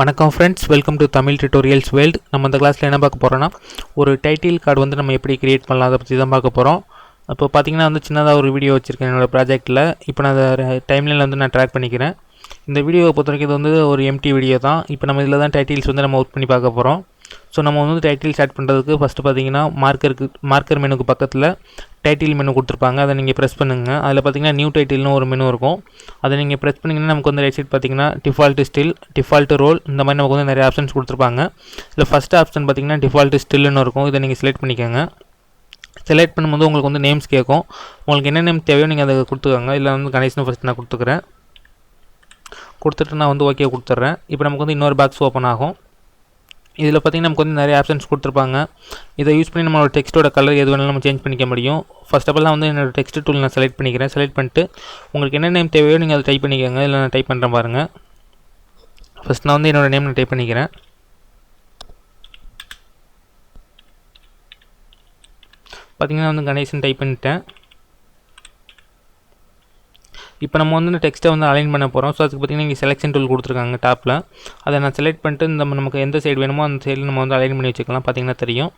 வணக்கம் friends, welcome to Tamil tutorials world. நம்ம இந்த கிளாஸில் என்ன பார்க்க போகிறோன்னா, ஒரு டைட்டில் கார்டு வந்து நம்ம எப்படி கிரியேட் பண்ணலாம் அதை பற்றி தான் பார்க்க போகிறோம். இப்போ பார்த்தீங்கன்னா வந்து சின்னதாக ஒரு வீடியோ வச்சுருக்கேன் என்னோடய ப்ராஜெக்ட்டில். இப்போ நான் அதை டைம்லைனில் வந்து நான் ட்ராக் பண்ணிக்கிறேன். இந்த வீடியோவை பொறுத்த வரைக்கும் இது வந்து ஒரு எம்டி வீடியோ தான். இப்போ நம்ம இதில் தான் டைட்டில்ஸ் வந்து நம்ம ஒர்க் பண்ணி பார்க்க போகிறோம். ஸோ நம்ம வந்து டைட்டில்ஸ் ஆட் பண்ணுறதுக்கு ஃபஸ்ட்டு பார்த்தீங்கன்னா மார்க்கர் மெனுக்கு பக்கத்தில் டைட்டில் மெனு கொடுத்துருப்பாங்க. அதை நீங்கள் ப்ரெஸ் பண்ணுங்கள். அதில் பார்த்தீங்கன்னா நியூ டைட்டில்னு ஒரு மெனு இருக்கும். அதை நீங்கள் ப்ரெஸ் பண்ணிங்கன்னா நமக்கு வந்து ரைட் சைட் பார்த்தீங்கன்னா டிஃபால்ட் ஸ்டில், டிஃபால்ட் ரோல், இந்த மாதிரி நமக்கு வந்து நிறைய ஆப்ஷன்ஸ் கொடுத்துருப்பாங்க. இதில் ஃபஸ்ட் ஆப்ஷன் பார்த்தீங்கன்னா டிஃபால்ட் ஸ்டில்னு இருக்கும். இதை நீங்கள் செலக்ட் பண்ணிக்கோங்க. செலக்ட் பண்ணும்போது உங்களுக்கு வந்து நேம்ஸ் கேட்கும். உங்களுக்கு என்ன நேம் தேவையோ நீங்கள் அதை கொடுத்துக்கோங்க. இல்லை வந்து கணேஷ்னு ஃபஸ்ட் நான் கொடுத்துக்கிறேன். கொடுத்துட்டு நான் வந்து ஓகே கொடுத்துட்றேன். இப்போ நமக்கு வந்து இன்னொரு பாக்ஸ் ஓப்பன் ஆகும். இதில் பார்த்திங்கன்னா நமக்கு வந்து நிறைய ஆப்ஷன்ஸ் கொடுத்துருப்பாங்க. இதை யூஸ் பண்ணி நம்மளோட டெக்ஸ்ட்டோட கலர் எது வேணாலும் நம்ம சேஞ்ச் பண்ணிக்க முடியும். ஃபர்ஸ்ட் ஆஃப் ஆல் வந்து என்னோடய டெக்ஸ்ட் டூல் நான் செலக்ட் பண்ணிக்கிறேன். செலக்ட் பண்ணிட்டு உங்களுக்கு என்ன நேம் தேவையோ நீங்கள் அதை டைப் பண்ணிக்கோங்க. இல்லை நான் டைப் பண்ணுறேன் பாருங்கள். ஃபஸ்ட் நான் வந்து என்னோடய நேம் நான் டைப் பண்ணிக்கிறேன். பார்த்திங்கன்னா வந்து கணேசன் டைப் பண்ணிட்டேன். இப்போ நம்ம வந்து இந்த டெக்ஸ்ட்டை வந்து அலைன் பண்ண போகிறோம். ஸோ அதுக்கு பார்த்திங்கன்னா இங்கே செலெக்ஷன் டூல் கொடுத்துருக்காங்க டாப்பில். அதை நான் செலக்ட் பண்ணிட்டு நமக்கு எந்த சைடு வேணுமோ அந்த சைடில் நம்ம வந்து அலைன் பண்ணி வச்சுக்கலாம். பார்த்திங்கன்னா தெரியும்.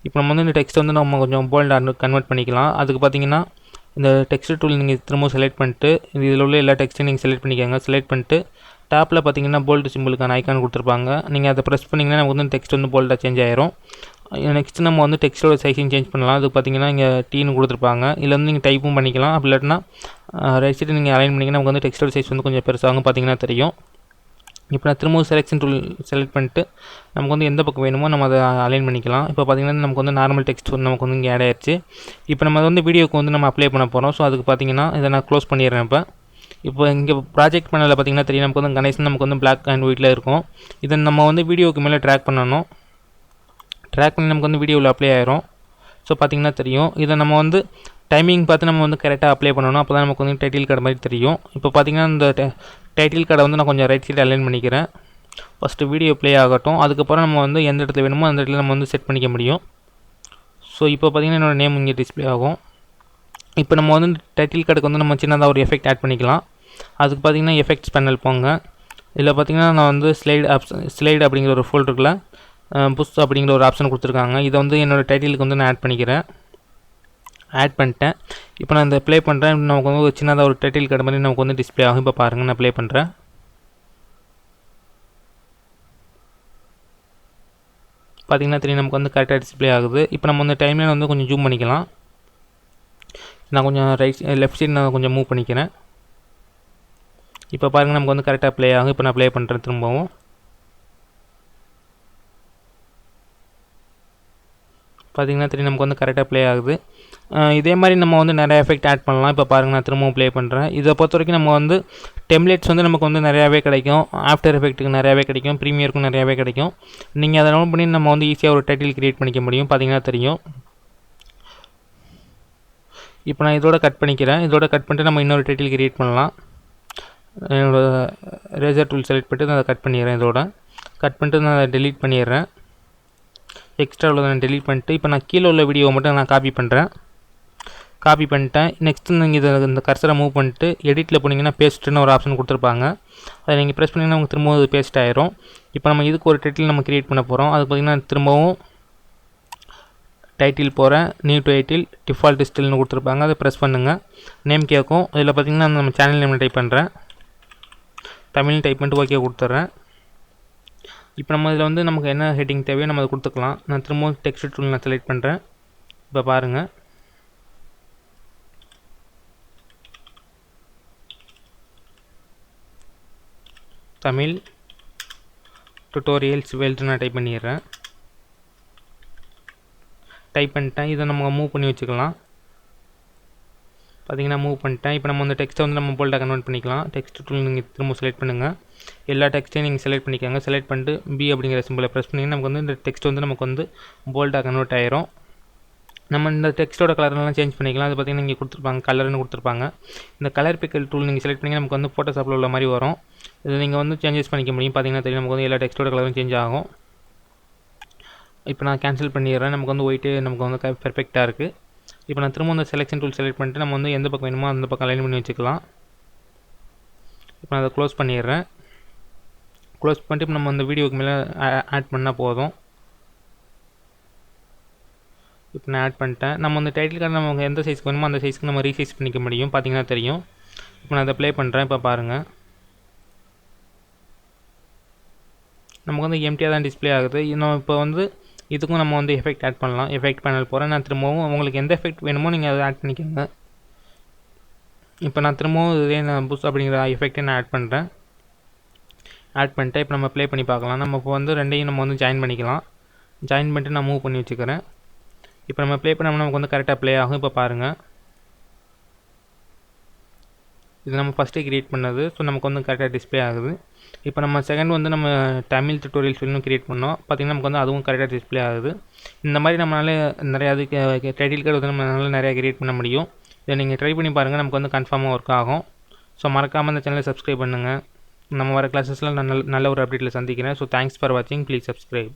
இப்போ நம்ம வந்து இந்த டெக்ஸ்ட்டை வந்து நம்ம கொஞ்சம் போல்டாக கன்வெர்ட் பண்ணிக்கலாம். அதுக்கு பார்த்திங்கன்னா இந்த டெக்ஸ்ட் டூல் நீங்கள் திரும்ப செலக்ட் பண்ணிட்டு இதில் உள்ள எல்லா டெக்ஸ்ட்டையும் நீங்கள் செலக்ட் பண்ணிக்கோங்க. செலக்ட் பண்ணிட்டு டாப்பில் பார்த்தீங்கன்னா போல்டு சிம்பிளுக்கான ஐக்கான் கொடுத்துருப்பாங்க. நீங்கள் அதை ப்ரெஸ் பண்ணிங்கன்னா நமக்கு வந்து டெக்ஸ்ட் வந்து போல்டாக சேஞ்ச் ஆயிரும். நெக்ஸ்ட் நம்ம வந்து டெக்ஸ்ட்டோட சைஸையும் சேஞ்ச் பண்ணலாம். அதுக்கு பார்த்தீங்கன்னா இங்கே டீன்னு கொடுத்துருப்பாங்க. இதில் வந்து நீங்கள் டைப்பும் பண்ணிக்கலாம். அப்படி இல்லாட்டினா ரைட் சைடு நீங்கள் அலைன் பண்ணிங்கன்னா நமக்கு வந்து டெக்ஸ்ட்டோட சைஸ் வந்து கொஞ்சம் பெருசாகும். பார்த்தீங்கன்னா தெரியும். இப்போ நான் திரும்பவும் செலெக்ஷன் டூல் செலக்ட் பண்ணிட்டு நமக்கு வந்து எந்த பக்கம் வேணுமோ நம்ம அதை அலைன் பண்ணிக்கலாம். இப்போ பார்த்திங்கன்னா நமக்கு வந்து நார்மல் டெக்ஸ்ட் வந்து நமக்கு வந்து இங்கே ஆட் ஆயிடுச்சு. இப்போ நம்ம வந்து வீடியோக்கு வந்து நம்ம அப்ளை பண்ண போகிறோம். ஸோ அதுக்கு பார்த்தீங்கன்னா இதை நான் க்ளோஸ் பண்ணிடுறேன். இப்போ இங்கே ப்ராஜெக்ட் பண்ணல பார்த்தீங்கன்னா தெரியும். நமக்கு வந்து கணேசன் நமக்கு வந்து பிளாக் அண்ட் ஒயிட்டில் இருக்கும். இதை நம்ம வந்து வீடியோக்கு மேலே ட்ராக் பண்ணணும். ட்ராக் பண்ணி நமக்கு வந்து வீடியோவில் அப்ளை ஆயிரும். ஸோ பார்த்திங்கன்னா தெரியும். இதை நம்ம வந்து டைமிங் பார்த்து நம்ம வந்து கரெக்டாக அப்ளை பண்ணணும். அப்போ தான் நமக்கு வந்து டைட்டில் கார்டு மாதிரி தெரியும். இப்போ பார்த்திங்கன்னா இந்த டைட்டில் கார்டை வந்து நான் கொஞ்சம் ரைட் சைடு அலைன் பண்ணிக்கிறேன். ஃபஸ்ட்டு வீடியோ ப்ளே ஆகட்டும். அதுக்கப்புறம் நம்ம வந்து எந்த இடத்துல வேணுமோ அந்த இடத்துல நம்ம வந்து செட் பண்ணிக்க முடியும். ஸோ இப்போ பார்த்திங்கன்னா என்னோடய நேம் இங்கே டிஸ்பிளே ஆகும். இப்போ நம்ம வந்து டைட்டில் கார்டுக்கு வந்து நம்ம சின்னதாக ஒரு எஃபெக்ட் ஆட் பண்ணிக்கலாம். அதுக்கு பார்த்திங்கன்னா எஃபெக்ட்ஸ் பேனல் போங்க. இதில் பார்த்திங்கன்னா நான் வந்து ஸ்லைடு அப்படிங்கிற ஒரு ஃபோல்டருக்குள்ள புஷ் அப்படிங்கிற ஒரு ஆப்ஷன் கொடுத்துருக்காங்க. இதை வந்து என்னோடய டைட்டிலுக்கு வந்து நான் ஆட் பண்ணிக்கிறேன். ஆட் பண்ணிட்டேன். இப்போ நான் இந்த ப்ளே பண்ணுறேன். நமக்கு வந்து ஒரு சின்னதாக ஒரு டைட்டில் கார்டு மாதிரி நமக்கு வந்து டிஸ்பிளே ஆகும். இப்போ பாருங்கள், நான் ப்ளே பண்ணுறேன். பார்த்திங்கன்னா தெரியும் நமக்கு வந்து கரெக்டாக டிஸ்பிளே ஆகுது. இப்போ நம்ம வந்து டைம்லைன் வந்து கொஞ்சம் ஜூம் பண்ணிக்கலாம். நான் கொஞ்சம் லெஃப்ட் சைடு நான் கொஞ்சம் மூவ் பண்ணிக்கிறேன். இப்போ பாருங்கள் நமக்கு வந்து கரெக்டாக ப்ளே ஆகும். இப்போ நான் ப்ளே பண்ணுறேன் திரும்பவும். பார்த்திங்கன்னா தெரியும் நமக்கு வந்து கரெக்டாக ப்ளே ஆகுது. இதே மாதிரி நம்ம வந்து நிறைய எஃபெக்ட் ஆட் பண்ணலாம். இப்போ பாருங்கள் நான் திரும்பவும் ப்ளே பண்ணுறேன். இதை பொறுத்த வரைக்கும் நம்ம வந்து டெம்ப்ளேட்ஸ் வந்து நமக்கு வந்து நிறையாவே கிடைக்கும். ஆஃப்டர் எஃபெக்ட்டுக்கு நிறையாவே கிடைக்கும். ப்ரீமியருக்கும் நிறையாவே கிடைக்கும். நீங்கள் அதை டவுன்லோட் பண்ணி நம்ம வந்து ஈஸியாக ஒரு டைட்டில் கிரியேட் பண்ணிக்க முடியும். பார்த்திங்கன்னா தெரியும். இப்போ நான் இதோட கட் பண்ணிக்கிறேன். இதோட கட் பண்ணிட்டு நம்ம இன்னொரு டைட்டில் கிரியேட் பண்ணலாம். என்னோடய ரேசர் டூல் செலக்ட் பண்ணிட்டு நான் அதை கட் பண்ணிடுறேன். இதோட கட் பண்ணிட்டு நான் அதை டெலீட் பண்ணிடுறேன். எக்ஸ்ட்ரா உள்ளதை நான் டெலீட் பண்ணிட்டு இப்போ நான் கீழே உள்ள வீடியோவை மட்டும் நான் காப்பி பண்ணுறேன். காப்பி பண்ணிட்டேன். நெக்ஸ்ட்டு நீங்கள் இந்த கர்சரை மூவ் பண்ணிட்டு எடிட்டில் போனீங்கன்னா பேஸ்ட்டுன்னு ஒரு ஆப்ஷன் கொடுத்துருப்பாங்க. அதை நீங்கள் ப்ரெஸ் பண்ணிங்கன்னா உங்களுக்கு திரும்பவும் பேஸ்ட் ஆயிரும். இப்போ நம்ம இதுக்கு ஒரு டைட்டில் நம்ம கிரியேட் பண்ண போகிறோம். அது பார்த்திங்கன்னா திரும்பவும் டைட்டில் போகிறேன். நியூ டைட்டில் டிஃபால்ட் ஸ்டில்னு கொடுத்துருப்பாங்க. அதை ப்ரெஸ் பண்ணுங்கள். நேம் கேட்கும். இதில் பார்த்திங்கன்னா நம்ம சேனல் நேம் டைப் பண்ணுறேன். தமிழ் டைப் பண்ணிட்டு ஓகே கொடுத்துட்றேன். இப்போ நம்ம இதில் வந்து நமக்கு என்ன ஹெட்டிங் தேவையோ நம்ம அதை கொடுத்துக்கலாம். நான் திரும்பவும் டெக்ஸ்ட் டூல் நான் செலக்ட் பண்ணுறேன். இப்போ பாருங்கள், தமிழ் டியூட்டோரியல்ஸ் வேர்ல்டு நான் டைப் பண்ணிடுறேன். டைப் பண்ணிட்டேன். இதை நம்ம மூவ் பண்ணி வச்சுக்கலாம். பார்த்திங்கன்னா மூவ் பண்ணிட்டேன். இப்போ நம்ம அந்த டெக்ஸ்ட்டை வந்து நம்ம போல்டாக கன்வெர்ட் பண்ணிக்கலாம். டெக்ஸ்ட் டூல் நீங்கள் திரும்ப செலக்ட் பண்ணுங்கள். எல்லா டெக்ஸ்ட்டையும் நீங்கள் செலக்ட் பண்ணிக்கோங்க. செலக்ட் பண்ணிட்டு பி அப்படிங்கிற சிம்பிளை ப்ரெஸ் பண்ணிங்கன்னா நமக்கு வந்து இந்த டெக்ஸ்ட் வந்து நமக்கு வந்து போல்டாக கன்வெர்ட் ஆயிரும். நம்ம இந்த டெக்ஸ்ட்டோட கலர்லாம் சேஞ்ச் பண்ணிக்கலாம். அது பார்த்திங்கன்னா இங்கே கொடுத்துருப்பாங்க, கலர்னு கொடுத்துருப்பாங்க. இந்த கலர் பிக்கல் டூல் நீங்கள் செலக்ட் பண்ணிங்கன்னா நமக்கு வந்து ஃபோட்டோஷாப்பில் உள்ள மாதிரி வரும். இதை நீங்கள் வந்து சேஞ்சஸ் பண்ணிக்க முடியும். பார்த்திங்கன்னா தெரியும் நமக்கு வந்து எல்லா டெக்ஸ்ட்டோட கலரும் சேஞ்ச் ஆகும். இப்போ நான் கேன்சல் பண்ணிடுறேன். நமக்கு வந்து ஒயிட்டு நமக்கு வந்து பெர்ஃபெக்டாக இருக்குது. இப்போ நான் திரும்ப இந்த செலெக்ஷன் டூல் செலக்ட் பண்ணிட்டு நம்ம வந்து எந்த பக்கம் வேணுமோ அந்த பக்கம் அலைன் பண்ணி வச்சுக்கலாம். இப்போ நான் அதை க்ளோஸ் பண்ணிடுறேன். க்ளோஸ் பண்ணிட்டு இப்போ நம்ம அந்த வீடியோக்கு மேலே ஆட் பண்ணால் போதும். இப்போ நான் ஆட் பண்ணிட்டேன். நம்ம அந்த டைட்டில் கார்டு நம்ம எந்த சைஸ்க்கு வேணுமோ அந்த சைஸ்க்கு நம்ம ரீசைஸ் பண்ணிக்க முடியும். பார்த்தீங்கன்னா தெரியும். இப்போ நான் அதை ப்ளே பண்ணுறேன். இப்போ பாருங்கள், நமக்கு வந்து எம்டியாக தான் டிஸ்பிளே ஆகுது. இன்னும் இப்போ வந்து இதுக்கும் நம்ம வந்து எஃபெக்ட் ஆட் பண்ணலாம். எஃபெக்ட் பேனல் போகிறேன். நான் திரும்பவும் உங்களுக்கு எந்த எஃபெக்ட் வேணுமோ நீங்கள் அதை ஆட் பண்ணிக்கோங்க. இப்போ நான் திரும்பவும் இதே நான் புஷ் அப்படிங்கிற எஃபெக்டை நான் ஆட் பண்ணுறேன். ஆட் பண்ணிட்டு இப்போ நம்ம ப்ளே பண்ணி பார்க்கலாம். நம்ம இப்போ வந்து ரெண்டையும் நம்ம வந்து ஜாயின் பண்ணிக்கலாம். ஜாயின் பண்ணிட்டு நான் மூவ் பண்ணி வச்சுக்கிறேன். இப்போ நம்ம ப்ளே பண்ணோம்னா நமக்கு வந்து கரெக்டாக ப்ளே ஆகும். இப்போ பாருங்கள், இது நம்ம ஃபஸ்ட்டு க்ரியேட் பண்ணது. ஸோ நமக்கு வந்து கரெக்டாக டிஸ்பிளே ஆகுது. இப்போ நம்ம செகண்ட் வந்து நம்ம தமிழ் டியூட்டோரியல்ஸ் இன்னும் க்ரியேட் பண்ணோம். பார்த்திங்கன்னா நமக்கு வந்து அதுவும் கரெக்டாக டிஸ்பிளே ஆகுது. இந்த மாதிரி நம்மளால நிறையா டைட்டில் கார்டு வந்து நம்மளால நிறையா க்ரியேட் பண்ண முடியும். இதை நீங்கள் ட்ரை பண்ணி பாருங்கள், நமக்கு வந்து கன்ஃபார்மாக ஒர்க் ஆகும். ஸோ மறக்காமல் இந்த சேனலை சப்ஸ்கிரைப் பண்ணுங்கள். நம்ம வர கிளாஸஸில் நான் நல்ல ஒரு அப்டேட்டில் சந்திக்கிறேன். ஸோ தேங்க்ஸ் ஃபார் வாட்சிங். Please subscribe.